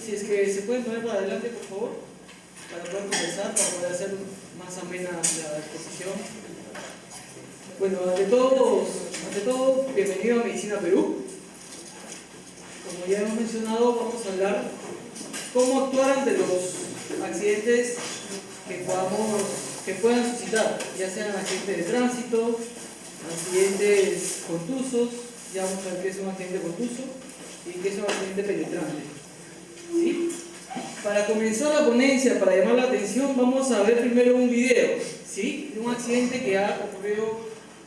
Si es que se pueden poner para adelante, por favor, para poder comenzar, para poder hacer más amena la exposición. Bueno, ante todo, bienvenido a Medicina Perú. Como ya hemos mencionado, vamos a hablar cómo actuar ante los accidentes que puedan suscitar, ya sean accidentes de tránsito, accidentes contusos. Ya vamos a ver qué es un accidente contuso y qué es un accidente penetrante. ¿Sí? Para comenzar la ponencia, para llamar la atención, vamos a ver primero un video, ¿sí?, de un accidente que ha ocurrido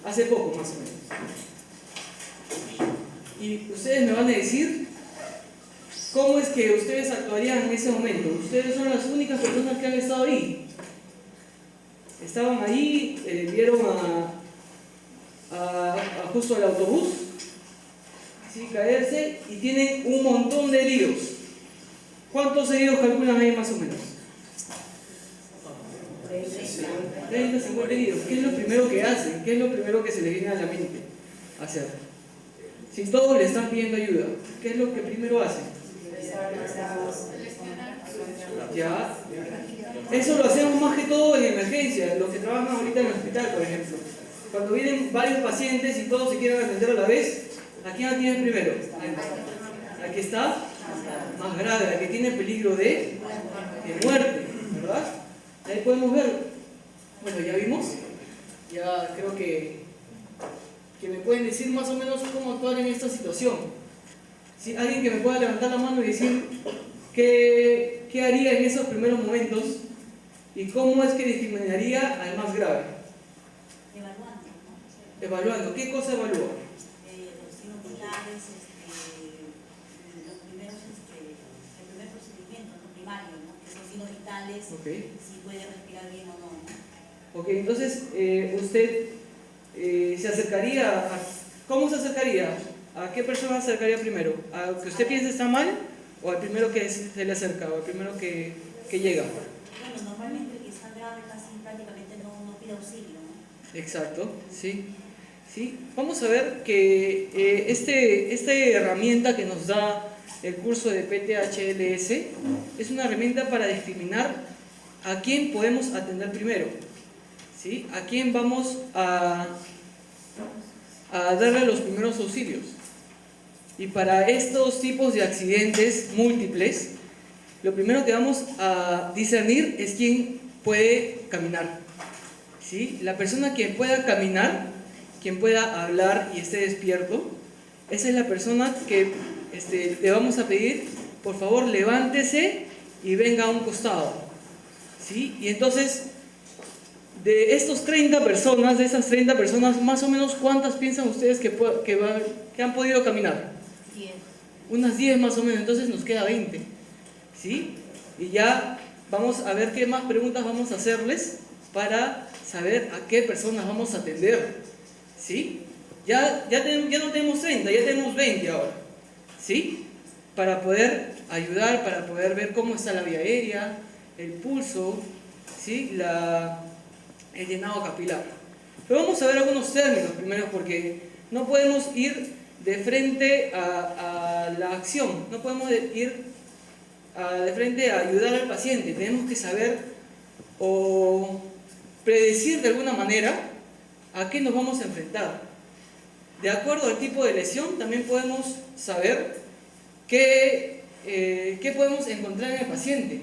hace poco, más o menos. Y ustedes me van a decir cómo es que ustedes actuarían en ese momento. Ustedes son las únicas personas que han estado ahí. Estaban ahí, vieron a justo el autobús, ¿sí?, caerse, y tienen un montón de heridos. ¿Cuántos heridos calculan ahí más o menos? 30, 50 heridos. ¿Qué es lo primero que hacen? ¿Qué es lo primero que se les viene a la mente hacer? Si todos le están pidiendo ayuda, ¿qué es lo que primero hacen? Ya. Eso lo hacemos más que todo en emergencia, los que trabajan ahorita en el hospital, por ejemplo. Cuando vienen varios pacientes y todos se quieren atender a la vez, ¿a quién atienden primero? ¿A que está más grave, la que tiene peligro de muerte, ¿verdad? Ahí podemos ver. Bueno, ya vimos. Ya creo que me pueden decir más o menos cómo actuar en esta situación. ¿Sí? Alguien que me pueda levantar la mano y decir qué haría en esos primeros momentos y cómo es que discriminaría al más grave. Evaluando, ¿no? Evaluando. ¿Qué cosa evalúa? Los signos vitales, los primeros, el primer procedimiento, ¿no?, primario, ¿no?, que son signos vitales, Okay. si puede respirar bien o no, ¿no? Ok, entonces usted se acercaría a... ¿Cómo se acercaría? ¿A qué persona se acercaría primero? ¿A que usted piense está mal o al primero que se le acerca o al primero que llega? Bueno, normalmente el que está grave casi prácticamente no pide auxilio, ¿no? Exacto, sí. ¿Sí? Vamos a ver que esta herramienta que nos da el curso de PTHLS es una herramienta para discriminar a quién podemos atender primero, ¿sí? A quién vamos a darle los primeros auxilios. Y para estos tipos de accidentes múltiples, lo primero que vamos a discernir es quién puede caminar, ¿sí? La persona que pueda caminar, quien pueda hablar y esté despierto, esa es la persona que le vamos a pedir, por favor, levántese y venga a un costado, ¿sí? Y entonces, de esas 30 personas, más o menos, ¿cuántas piensan ustedes que han podido caminar? 10. Unas 10 más o menos, entonces nos queda 20, ¿sí? Y ya vamos a ver qué más preguntas vamos a hacerles para saber a qué personas vamos a atender, ¿sí? Ya no tenemos 30, ya tenemos 20 ahora, ¿sí? Para poder ayudar, para poder ver cómo está la vía aérea, el pulso, ¿sí?, el llenado capilar. Pero vamos a ver algunos términos primero, porque no podemos ir de frente a la acción, no podemos ir de frente a ayudar al paciente. Tenemos que saber o predecir de alguna manera a qué nos vamos a enfrentar. De acuerdo al tipo de lesión, también podemos saber qué podemos encontrar en el paciente,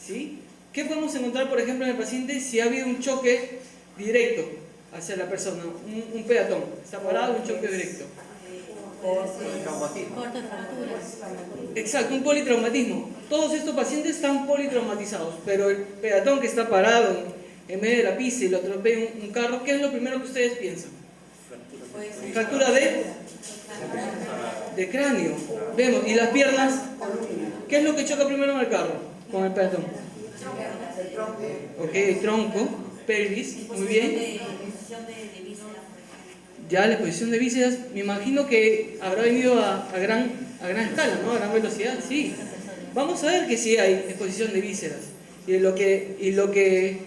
¿sí? ¿Qué podemos encontrar, por ejemplo, en el paciente si ha habido un choque directo hacia la persona, un peatón, está parado, un choque directo? Corte de fracturas. Exacto, un politraumatismo. Todos estos pacientes están politraumatizados, pero el peatón que está parado en medio de la pista y lo atropella un carro, ¿qué es lo primero que ustedes piensan? Fractura de cráneo. Vemos, y las piernas, ¿qué es lo que choca primero en el carro con el peatón? Ok, el tronco, pelvis, muy bien. Ya la exposición de vísceras, me imagino que habrá venido a gran escala, ¿no? A gran velocidad, sí. Vamos a ver que sí hay exposición de vísceras. Y lo que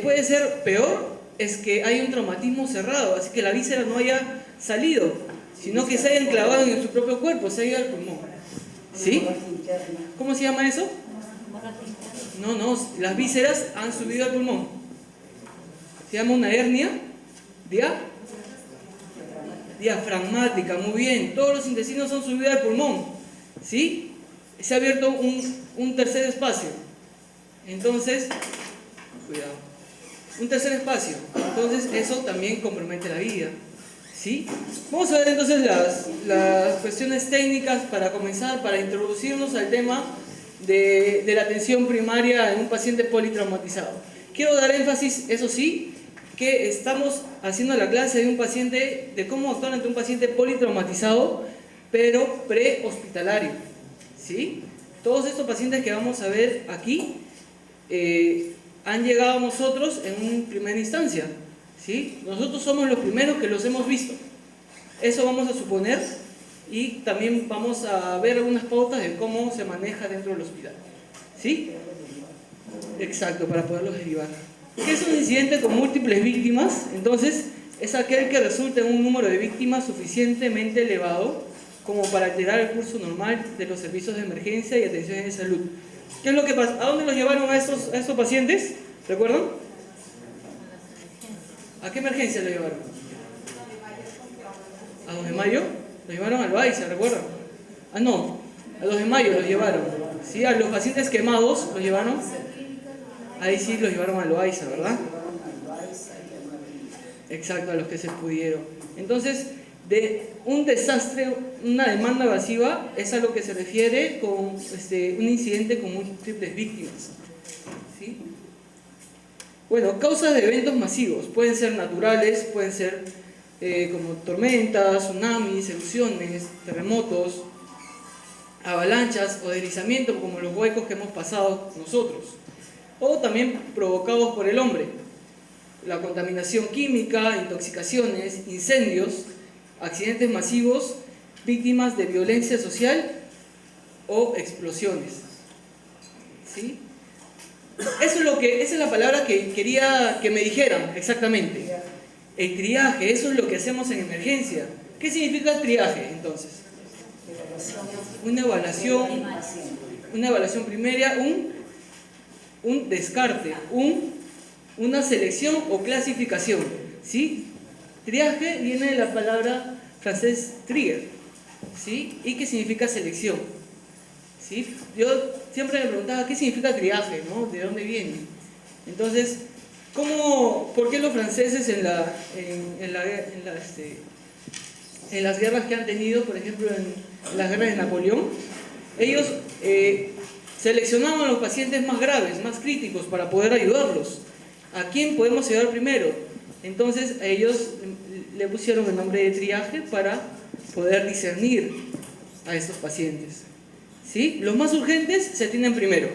puede ser peor es que hay un traumatismo cerrado, así que la víscera no haya salido, sino que se haya enclavado en su propio cuerpo, se haya ido al pulmón. ¿Sí? ¿Cómo se llama eso? No, las vísceras han subido al pulmón. Se llama una hernia diafragmática, muy bien. Todos los intestinos han subido al pulmón, ¿sí? Se ha abierto un tercer espacio. Entonces, cuidado. Un tercer espacio. Entonces, eso también compromete la vida, ¿sí? Vamos a ver entonces las cuestiones técnicas para comenzar, para introducirnos al tema de la atención primaria en un paciente politraumatizado. Quiero dar énfasis, eso sí, que estamos haciendo la clase de un paciente, de cómo actuar ante un paciente politraumatizado, pero prehospitalario, ¿sí? Todos estos pacientes que vamos a ver aquí han llegado a nosotros en una primera instancia, ¿sí? Nosotros somos los primeros que los hemos visto. Eso vamos a suponer, y también vamos a ver algunas pautas de cómo se maneja dentro del hospital, ¿sí? Exacto, para poderlos derivar. ¿Qué es un incidente con múltiples víctimas? Entonces, es aquel que resulta en un número de víctimas suficientemente elevado como para alterar el curso normal de los servicios de emergencia y atención de salud. ¿Qué es lo que pasa? ¿A dónde los llevaron a estos pacientes? ¿Recuerdan? ¿A qué emergencia los llevaron? ¿A 2 de Mayo? Los llevaron al Baiza, ¿recuerdan? Ah, no, a 2 de Mayo los llevaron. ¿Sí? A los pacientes quemados los llevaron. Ahí sí los llevaron al Baiza, ¿verdad? Exacto, a los que se pudieron. Entonces, de un desastre, una demanda evasiva, es a lo que se refiere con un incidente con múltiples víctimas, ¿sí? Bueno, causas de eventos masivos. Pueden ser naturales, pueden ser como tormentas, tsunamis, erupciones, terremotos, avalanchas o deslizamientos como los huecos que hemos pasado nosotros. O también provocados por el hombre. La contaminación química, intoxicaciones, incendios, accidentes masivos, víctimas de violencia social o explosiones, ¿sí? Esa es la palabra que quería que me dijeran exactamente. El triaje, eso es lo que hacemos en emergencia. ¿Qué significa el triaje entonces? Una evaluación primaria, un descarte, una selección o clasificación, ¿sí? Triaje viene de la palabra francés trier, ¿sí? Y que significa selección, ¿sí? Yo siempre me preguntaba qué significa triaje, ¿no? ¿De dónde viene? Entonces, ¿por qué los franceses en las guerras que han tenido, por ejemplo en las guerras de Napoleón, ellos seleccionaban a los pacientes más graves, más críticos para poder ayudarlos? ¿A quién podemos ayudar primero? Entonces a ellos le pusieron el nombre de triaje para poder discernir a estos pacientes, ¿sí? Los más urgentes se atienden primero.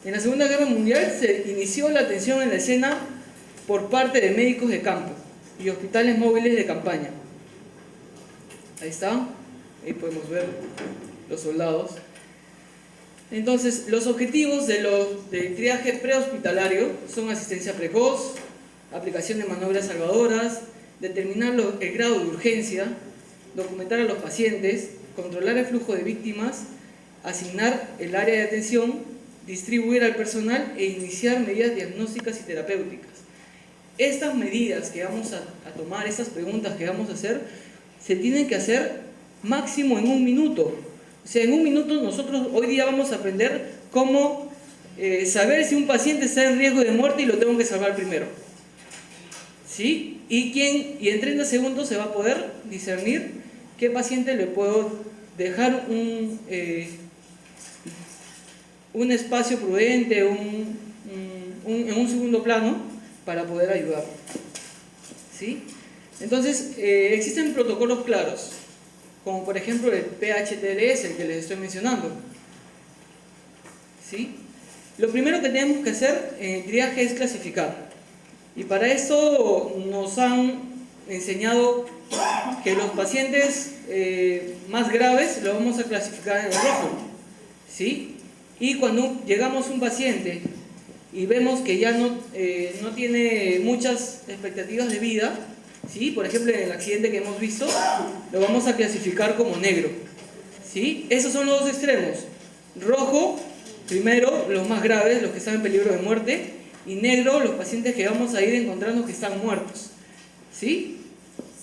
En la Segunda Guerra Mundial se inició la atención en la escena por parte de médicos de campo y hospitales móviles de campaña. Ahí está, ahí podemos ver los soldados. Entonces, los objetivos del triaje prehospitalario son asistencia precoz, aplicación de maniobras salvadoras, determinar el grado de urgencia, documentar a los pacientes, controlar el flujo de víctimas, asignar el área de atención, distribuir al personal e iniciar medidas diagnósticas y terapéuticas. Estas medidas que vamos a tomar, estas preguntas que vamos a hacer, se tienen que hacer máximo en 1 minuto. O sea, en 1 minuto nosotros hoy día vamos a aprender cómo saber si un paciente está en riesgo de muerte y lo tengo que salvar primero, ¿sí? Y en 30 segundos se va a poder discernir qué paciente le puedo dejar un espacio prudente, en un segundo plano para poder ayudar, ¿sí? Entonces, existen protocolos claros, como por ejemplo el PHTLS, el que les estoy mencionando, ¿sí? Lo primero que tenemos que hacer en el triaje es clasificar, y para eso nos han enseñado que los pacientes más graves los vamos a clasificar en el rojo, ¿sí? Y cuando llegamos a un paciente y vemos que ya no tiene muchas expectativas de vida, ¿sí? Por ejemplo, en el accidente que hemos visto, lo vamos a clasificar como negro, ¿Sí? Esos son los dos extremos. Rojo, primero, los más graves, los que están en peligro de muerte, y negro, los pacientes que vamos a ir encontrando que están muertos. ¿Sí?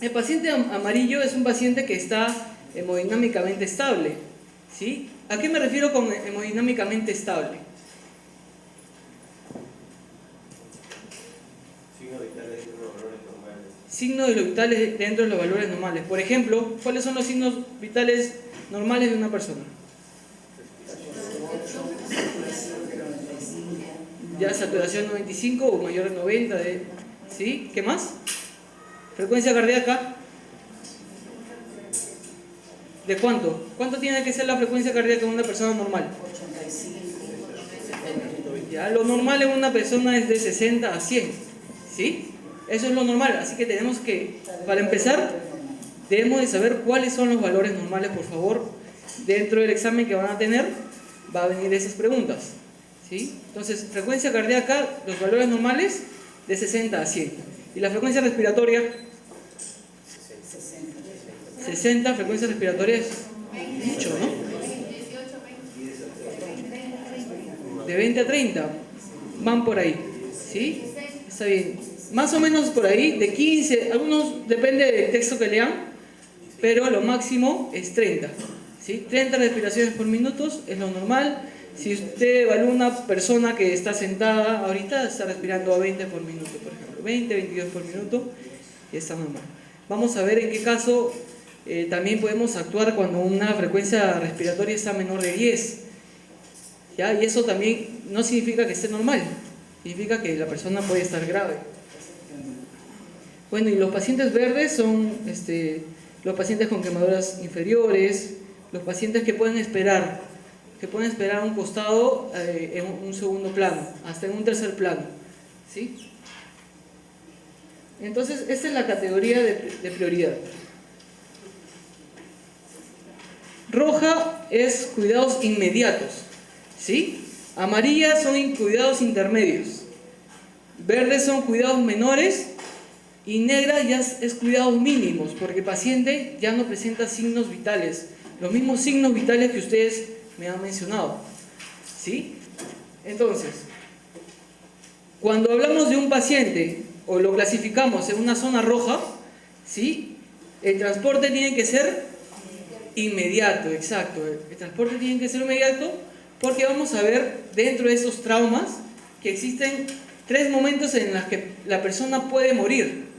El paciente amarillo es un paciente que está hemodinámicamente estable. ¿Sí? ¿A qué me refiero con hemodinámicamente estable? Signos vitales dentro de los valores normales. Por ejemplo, ¿cuáles son los signos vitales normales de una persona? Ya saturación 95 o mayor de 90. ¿Sí? ¿Qué más? Frecuencia cardíaca. ¿De cuánto? ¿Cuánto tiene que ser la frecuencia cardíaca de una persona normal? 85. Ya, lo normal en una persona es de 60 a 100. ¿Sí? Eso es lo normal. Así que tenemos que, para empezar, debemos de saber cuáles son los valores normales, por favor. Dentro del examen que van a tener, va a venir esas preguntas. ¿Sí? Entonces, frecuencia cardíaca, los valores normales, de 60 a 100. ¿Y la frecuencia respiratoria? 60, frecuencia respiratoria es mucho, ¿no? De 20 a 30, van por ahí, ¿sí? Está bien. Más o menos por ahí, de 15, algunos depende del texto que lean, pero lo máximo es 30, ¿sí? 30 respiraciones por minuto es lo normal. Si usted evalúa una persona que está sentada ahorita, está respirando a 20 por minuto, por ejemplo, 20, 22 por minuto, y está normal. Vamos a ver en qué caso también podemos actuar cuando una frecuencia respiratoria está menor de 10. ¿Ya? Y eso también no significa que esté normal, significa que la persona puede estar grave. Bueno, y los pacientes verdes son los pacientes con quemaduras inferiores, los pacientes que pueden esperar a un costado en un segundo plano, hasta en un tercer plano. ¿Sí? Entonces, esta es la categoría de prioridad. Roja es cuidados inmediatos, ¿sí? Amarilla son cuidados intermedios. Verdes son cuidados menores. Y negra ya es cuidados mínimos, porque el paciente ya no presenta signos vitales, los mismos signos vitales que ustedes me han mencionado. ¿Sí? Entonces, cuando hablamos de un paciente o lo clasificamos en una zona roja, ¿sí? El transporte tiene que ser inmediato, exacto. El transporte tiene que ser inmediato porque vamos a ver dentro de esos traumas que existen 3 momentos en los que la persona puede morir.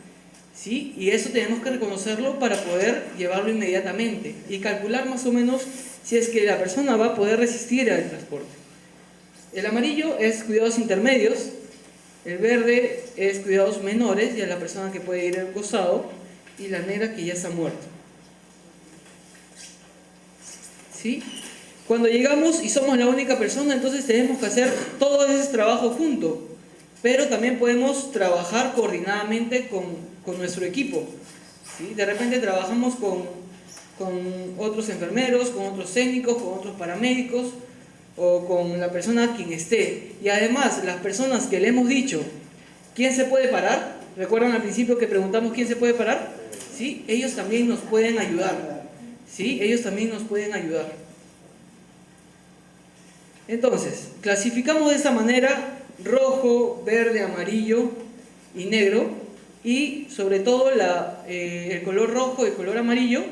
¿Sí? Y eso tenemos que reconocerlo para poder llevarlo inmediatamente y calcular más o menos si es que la persona va a poder resistir al transporte. El amarillo es cuidados intermedios, el verde es cuidados menores, ya la persona que puede ir al costado, y la negra que ya está muerto. ¿Sí? Cuando llegamos y somos la única persona, entonces tenemos que hacer todo ese trabajo junto, pero también podemos trabajar coordinadamente con nuestro equipo. ¿Sí? De repente trabajamos con otros enfermeros, con otros técnicos, con otros paramédicos o con la persona a quien esté. Y además, las personas que le hemos dicho ¿quién se puede parar? ¿Recuerdan al principio que preguntamos quién se puede parar? ¿Sí? Ellos también nos pueden ayudar. ¿Sí? Ellos también nos pueden ayudar. Entonces, clasificamos de esta manera: rojo, verde, amarillo y negro. Y sobre todo el color rojo y el color amarillo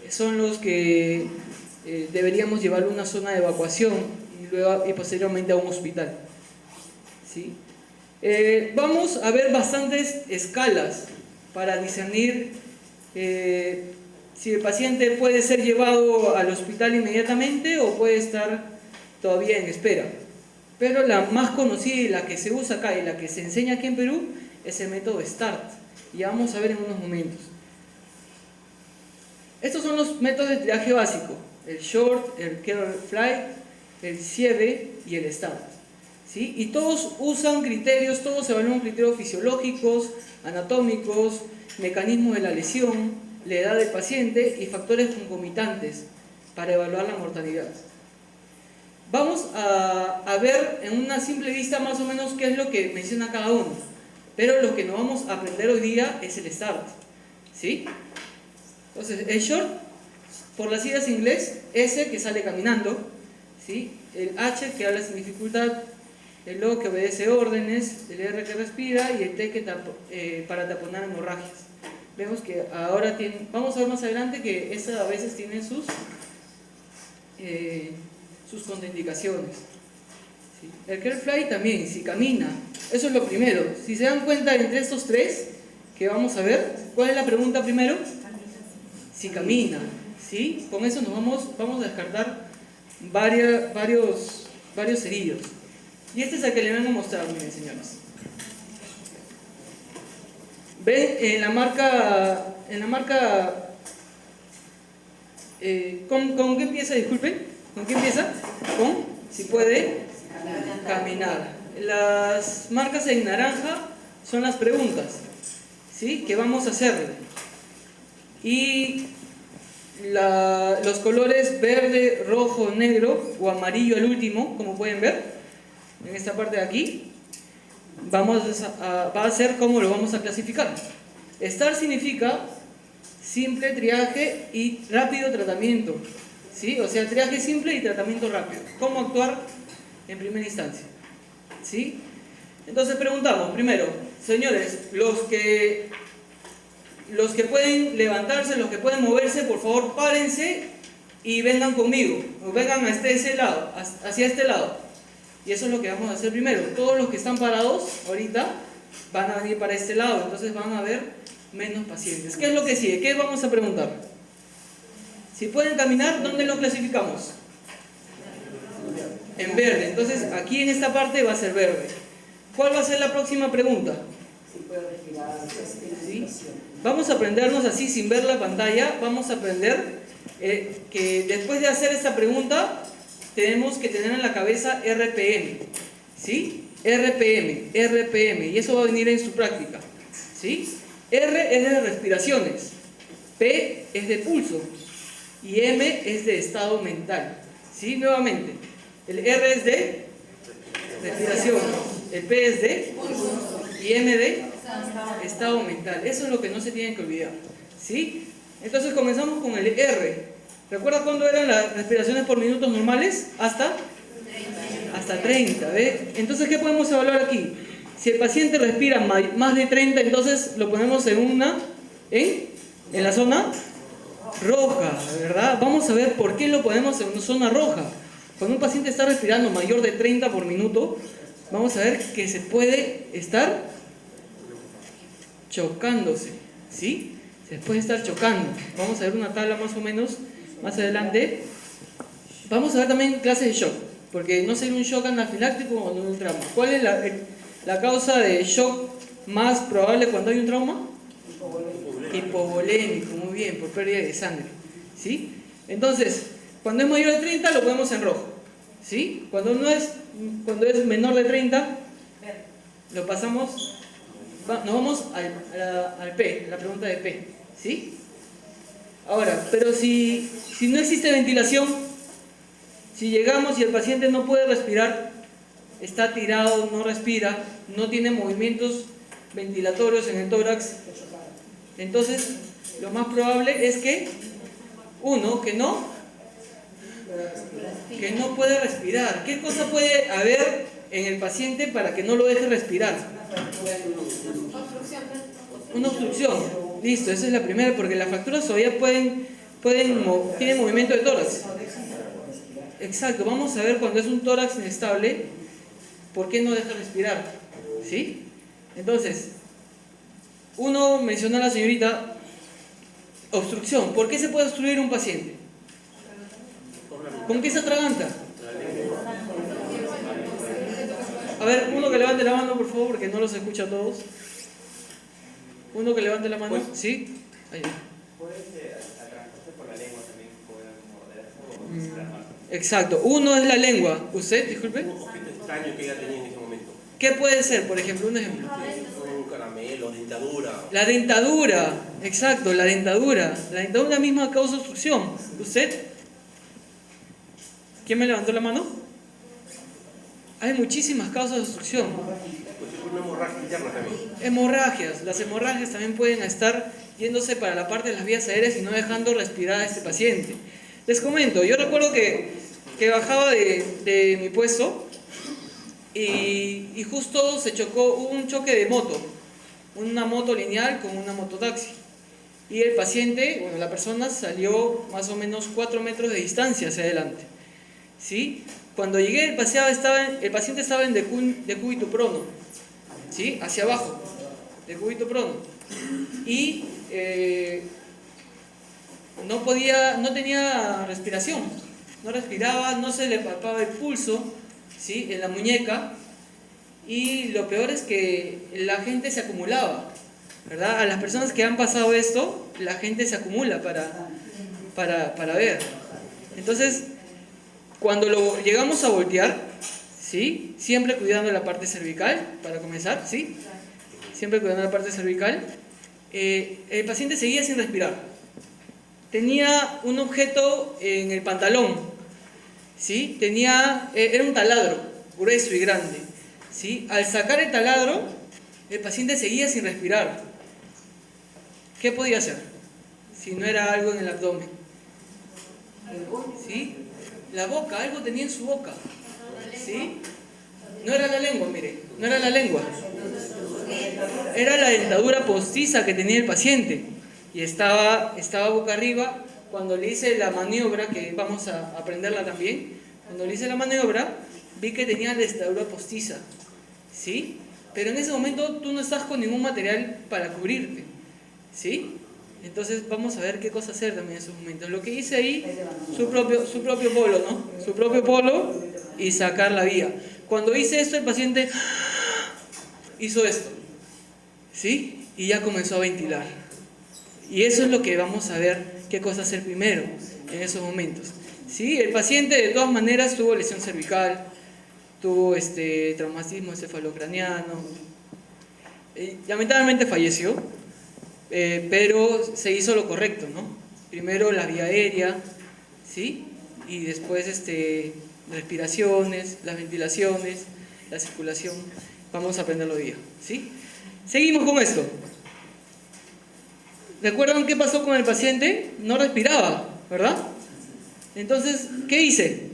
son los que deberíamos llevar a una zona de evacuación y posteriormente a un hospital. ¿Sí? Vamos a ver bastantes escalas para discernir si el paciente puede ser llevado al hospital inmediatamente o puede estar todavía en espera. Pero la más conocida y la que se usa acá y la que se enseña aquí en Perú es el método START. Y vamos a ver en unos momentos. Estos son los métodos de triaje básico: el SHORT, el Care Flight, el CIEVE y el START. ¿Sí? Y todos usan criterios, todos evalúan criterios fisiológicos, anatómicos, mecanismos de la lesión, la edad del paciente y factores concomitantes para evaluar la mortalidad. Vamos a ver en una simple vista más o menos qué es lo que menciona cada uno, pero lo que nos vamos a aprender hoy día es el START. ¿Sí? Entonces, el SHORT por las siglas en inglés, S que sale caminando, ¿sí? El H que habla sin dificultad, el O que obedece órdenes, el R que respira y el T que para taponar hemorragias. Vemos que ahora vamos a ver más adelante que esta a veces tiene sus contraindicaciones. ¿Sí? El care fly también, si camina, eso es lo primero. Si se dan cuenta entre estos tres que vamos a ver, ¿cuál es la pregunta primero? Si camina, ¿sí? Con eso vamos a descartar varios heridos. Y este es el que le vengo a mostrar, miren señores. Ven en la marca ¿con qué empieza? Disculpen, ¿con qué empieza? Con si puede caminar. Las marcas en naranja son las preguntas, ¿sí? Que vamos a hacerle. Y los colores verde, rojo, negro o amarillo al último, como pueden ver en esta parte de aquí, va a ser cómo lo vamos a clasificar. STAR significa simple, triaje y rápido tratamiento, ¿sí? O sea, triaje simple y tratamiento rápido. ¿Cómo actuar en primera instancia? ¿Sí? Entonces preguntamos, primero, señores, los que pueden levantarse, los que pueden moverse, por favor párense y vengan conmigo, o vengan hacia este lado. Y eso es lo que vamos a hacer primero. Todos los que están parados ahorita van a venir para este lado, entonces van a haber menos pacientes. ¿Qué es lo que sigue? ¿Qué vamos a preguntar? Si pueden caminar, ¿dónde lo clasificamos? En verde. Entonces aquí en esta parte va a ser verde. ¿Cuál va a ser la próxima pregunta? ¿Sí? Vamos a aprendernos así sin ver la pantalla. Vamos a aprender que después de hacer esta pregunta tenemos que tener en la cabeza RPM, ¿sí? RPM, y eso va a venir en su práctica, ¿sí? R es de respiraciones, P es de pulso y M es de estado mental, ¿sí? Nuevamente, el R es de respiración, el P es de pulso y M de estado mental. Eso es lo que no se tienen que olvidar, ¿sí? Entonces comenzamos con el R. ¿Recuerda cuándo eran las respiraciones por minutos normales? Hasta 30, ¿ve? Entonces, ¿qué podemos evaluar aquí? Si el paciente respira más de 30, entonces lo ponemos en la zona roja, ¿verdad? Vamos a ver por qué lo ponemos en una zona roja. Cuando un paciente está respirando mayor de 30 por minuto, vamos a ver que se puede estar chocándose, ¿sí? Se puede estar chocando. Vamos a ver una tabla más o menos más adelante. Vamos a ver también clases de shock, porque no sería un shock anafiláctico o no un trauma. ¿Cuál es la causa de shock más probable cuando hay un trauma? Hipovolémico, muy bien, por pérdida de sangre, ¿sí? Entonces, cuando es mayor de 30 lo ponemos en rojo, ¿sí? Cuando es menor de 30 lo pasamos, nos vamos al P, la pregunta de P, ¿sí? Ahora, pero si no existe ventilación, si llegamos y el paciente no puede respirar, está tirado, no respira, no tiene movimientos ventilatorios en el tórax, entonces lo más probable es que que no puede respirar. ¿Qué cosa puede haber en el paciente para que no lo deje respirar? Una obstrucción. Listo, esa es la primera, porque las fracturas todavía tienen movimiento de tórax. Exacto, vamos a ver cuando es un tórax inestable, ¿por qué no deja respirar? ¿Sí? Entonces, uno mencionó a la señorita, obstrucción. ¿Por qué se puede obstruir un paciente? ¿Con qué se atraganta? A ver, uno que levante la mano, por favor, porque no los escucha a todos. Uno que levante la mano, ¿sí? Ahí. Puede atragantarse por la lengua también, puede morder. Exacto, uno es la lengua. ¿Usted, disculpe? Un objeto extraño que ella tenía en ese momento. ¿Qué puede ser, por ejemplo? Un ejemplo. Un caramelo, dentadura. La dentadura, exacto, la dentadura. La dentadura misma causa obstrucción. ¿Usted? ¿Quién me levantó la mano? Hay muchísimas causas de obstrucción. Pues es una hemorragia interna también. Hemorragias. Las hemorragias también pueden estar yéndose para la parte de las vías aéreas y no dejando respirar a este paciente. Les comento, yo recuerdo que bajaba de mi puesto y justo se chocó, hubo un choque de moto, una moto lineal con una mototaxi. Y el paciente, bueno, la persona salió más o menos 4 metros de distancia hacia adelante. ¿Sí? Cuando llegué, el paciente estaba en decúbito prono, ¿sí? Hacia abajo, decúbito prono. Y no tenía respiración, no respiraba, no se le palpaba el pulso, ¿sí? En la muñeca. Y lo peor es que la gente se acumulaba, ¿verdad? A las personas que han pasado esto, la gente se acumula para ver. Entonces, cuando lo llegamos a voltear, ¿sí? Siempre cuidando la parte cervical, para comenzar, ¿sí? Siempre cuidando la parte cervical. El paciente seguía sin respirar. Tenía un objeto en el pantalón, ¿sí? Era un taladro, grueso y grande, ¿sí? Al sacar el taladro, el paciente seguía sin respirar. ¿Qué podía hacer? Si no era algo en el abdomen, ¿sí? La boca, algo tenía en su boca, ¿sí? No era la lengua, mire, no era la lengua. Era la dentadura postiza que tenía el paciente. Y estaba boca arriba. Cuando le hice la maniobra, que vamos a aprenderla también, cuando le hice la maniobra, vi que tenía la dentadura postiza, ¿sí? Pero en ese momento tú no estás con ningún material para cubrirte, ¿sí? Entonces vamos a ver qué cosa hacer también en esos momentos. Lo que hice ahí, su propio polo, ¿no? Su propio polo y sacar la vía. Cuando hice esto, el paciente hizo esto, ¿sí? Y ya comenzó a ventilar. Y eso es lo que vamos a ver qué cosa hacer primero en esos momentos, ¿sí? El paciente de todas maneras tuvo lesión cervical, tuvo traumatismo encefalocraniano, lamentablemente falleció, pero se hizo lo correcto, ¿no? Primero la vía aérea, ¿sí? Y después respiraciones, las ventilaciones, la circulación. Vamos a aprenderlo hoy día, ¿sí? Seguimos con esto. ¿Recuerdan qué pasó con el paciente? No respiraba, ¿verdad? Entonces, ¿qué hice?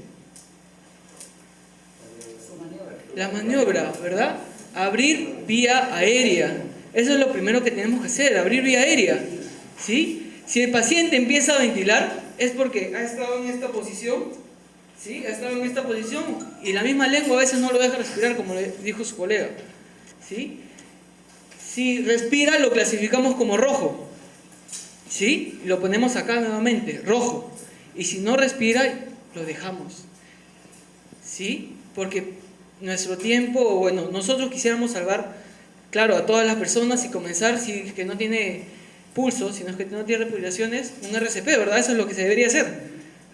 La maniobra, ¿verdad? Abrir vía aérea. Eso es lo primero que tenemos que hacer, abrir vía aérea, ¿sí? Si el paciente empieza a ventilar, es porque ha estado en esta posición, ¿sí? Ha estado en esta posición y la misma lengua a veces no lo deja respirar, como le dijo su colega, ¿sí? Si respira, lo clasificamos como rojo, ¿sí? Lo ponemos acá nuevamente, rojo. Y si no respira, lo dejamos, ¿sí? Porque nuestro tiempo, bueno, nosotros quisiéramos salvar, claro, a todas las personas y comenzar, si es que no tiene pulso, si no es que no tiene respiraciones, un RCP, ¿verdad? Eso es lo que se debería hacer,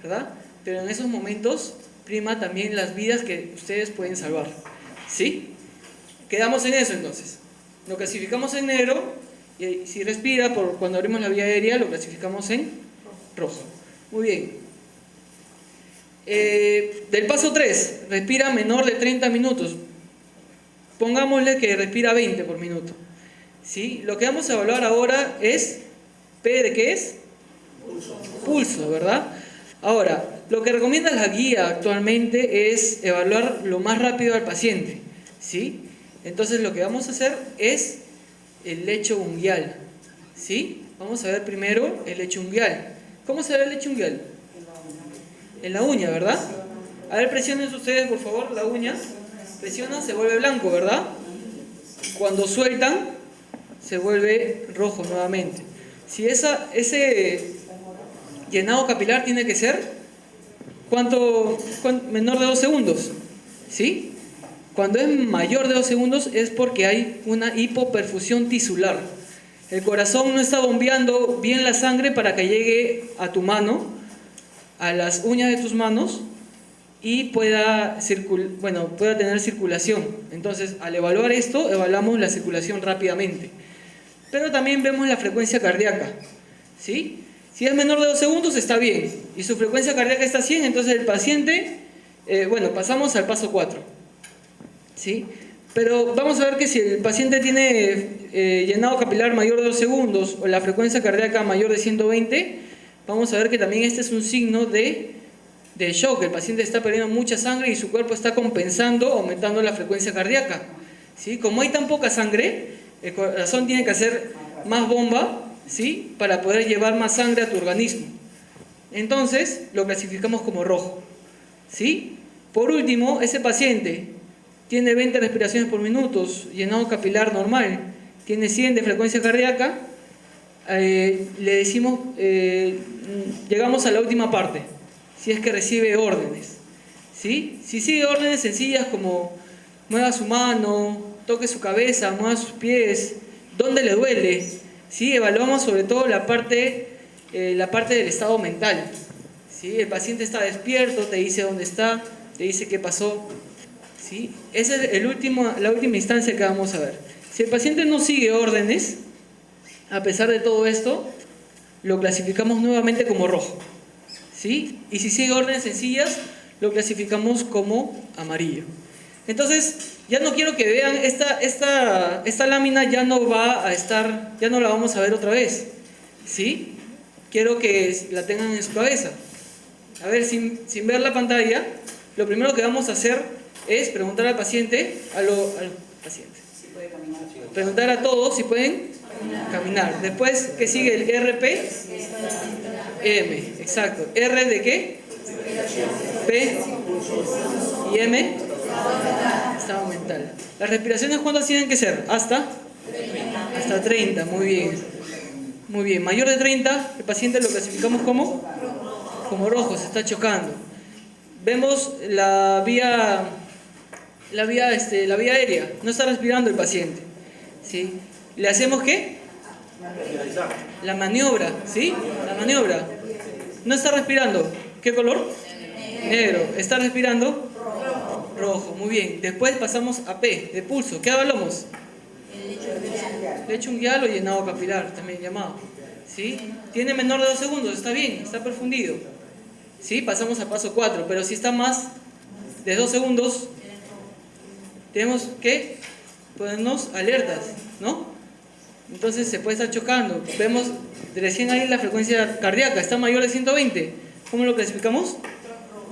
¿verdad? Pero en esos momentos prima también las vidas que ustedes pueden salvar, ¿sí? Quedamos en eso entonces. Lo clasificamos en negro y si respira, cuando abrimos la vía aérea, lo clasificamos en rojo. Muy bien. Del paso 3, respira menor de 30 minutos. Pongámosle que respira 20 por minuto, ¿sí? Lo que vamos a evaluar ahora es P de ¿qué es? Pulso, ¿verdad? Ahora, lo que recomienda la guía actualmente es evaluar lo más rápido al paciente, ¿sí? Entonces lo que vamos a hacer es el lecho unguial, ¿sí? Vamos a ver primero el lecho unguial. ¿Cómo se ve el lecho unguial? En la uña, ¿verdad? A ver, presionen ustedes, por favor, la uña. Presionan, se vuelve blanco, ¿verdad? Cuando sueltan, se vuelve rojo nuevamente. Si ese llenado capilar tiene que ser, menor de 2 segundos, ¿sí? Cuando es mayor de 2 segundos es porque hay una hipoperfusión tisular. El corazón no está bombeando bien la sangre para que llegue a tu mano, a las uñas de tus manos, y pueda tener circulación. Entonces, al evaluar esto, evaluamos la circulación rápidamente. Pero también vemos la frecuencia cardíaca, ¿sí? Si es menor de 2 segundos, está bien. Y su frecuencia cardíaca está 100, entonces el paciente, pasamos al paso 4, ¿sí? Pero vamos a ver que si el paciente tiene llenado capilar mayor de 2 segundos o la frecuencia cardíaca mayor de 120, vamos a ver que también este es un signo de shock. El paciente está perdiendo mucha sangre y su cuerpo está compensando, aumentando la frecuencia cardíaca. ¿Sí? Como hay tan poca sangre, el corazón tiene que hacer más bomba, ¿sí? Para poder llevar más sangre a tu organismo. Entonces, lo clasificamos como rojo. ¿Sí? Por último, ese paciente tiene 20 respiraciones por minuto, llenado capilar normal, tiene 100 de frecuencia cardíaca, le decimos, llegamos a la última parte, si es que recibe órdenes. ¿Sí? Si sigue órdenes sencillas como mueva su mano, toque su cabeza, mueva sus pies, dónde le duele, ¿sí? Evaluamos sobre todo la parte del estado mental. ¿Sí? El paciente está despierto, te dice dónde está, te dice qué pasó. ¿Sí? Esa es la última instancia que vamos a ver. Si el paciente no sigue órdenes, a pesar de todo esto, lo clasificamos nuevamente como rojo. ¿Sí? Y si sigue órdenes sencillas, lo clasificamos como amarillo. Entonces, ya no quiero que vean, esta lámina ya no va a estar, ya no la vamos a ver otra vez. ¿Sí? Quiero que la tengan en su cabeza. A ver, sin ver la pantalla, lo primero que vamos a hacer es preguntar al paciente, al paciente. Si puede caminar. Preguntar a todos si pueden caminar. Después, ¿qué sigue? El RP. M, exacto. ¿R de qué? P. Y M. Estado mental. Las respiraciones, ¿cuántas tienen que ser? Hasta 30, muy bien. Muy bien. Mayor de 30, el paciente lo clasificamos como rojo, se está chocando. Vemos la vía aérea, no está respirando el paciente. ¿Sí? ¿Le hacemos qué? La maniobra, ¿sí? La maniobra. No está respirando. ¿Qué color? Negro. ¿Está respirando? Rojo. Muy bien. Después pasamos a P, de pulso. ¿Qué hablamos? Lecho unguial o llenado capilar, también llamado. ¿Sí? Tiene menor de 2 segundos, está bien, está perfundido. ¿Sí? Pasamos a paso 4, pero si está más de 2 segundos, tenemos que ponernos alertas, ¿no? Entonces se puede estar chocando. Vemos recién ahí la frecuencia cardíaca, está mayor de 120. ¿Cómo lo clasificamos?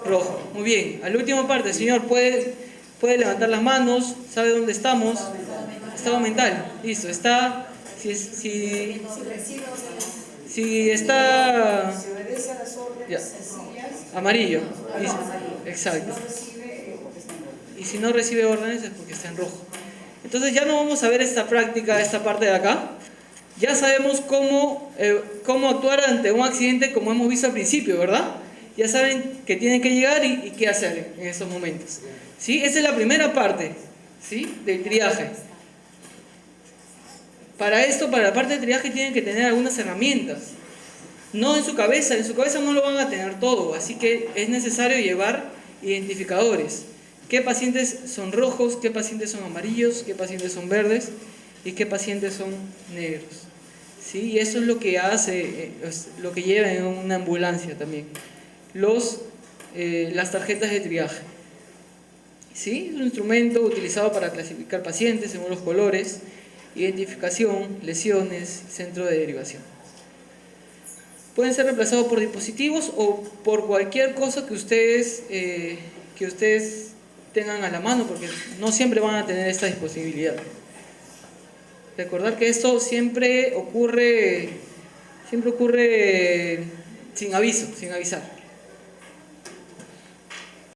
Rojo. Muy bien. A la última parte, señor, puede levantar las manos, sabe dónde estamos. Estado mental. Listo. Está. Si está. Ya. Amarillo. Exacto. Y si no recibe órdenes es porque está en rojo. Entonces ya no vamos a ver esta práctica, esta parte de acá. Ya sabemos cómo actuar ante un accidente, como hemos visto al principio, ¿verdad? Ya saben que tienen que llegar y qué hacer en esos momentos. ¿Sí? Esa es la primera parte, ¿sí? Del triaje. Para esto, para la parte del triaje, tienen que tener algunas herramientas. No en su cabeza no lo van a tener todo, así que es necesario llevar identificadores. ¿Qué pacientes son rojos? ¿Qué pacientes son amarillos? ¿Qué pacientes son verdes? ¿Y qué pacientes son negros? ¿Sí? Y eso es lo que hace, lo que lleva en una ambulancia también. Las tarjetas de triaje. ¿Sí? Es un instrumento utilizado para clasificar pacientes según los colores, identificación, lesiones, centro de derivación. Pueden ser reemplazados por dispositivos o por cualquier cosa que ustedes tengan a la mano, porque no siempre van a tener esta disponibilidad. Recordar que esto siempre ocurre sin aviso, sin avisar.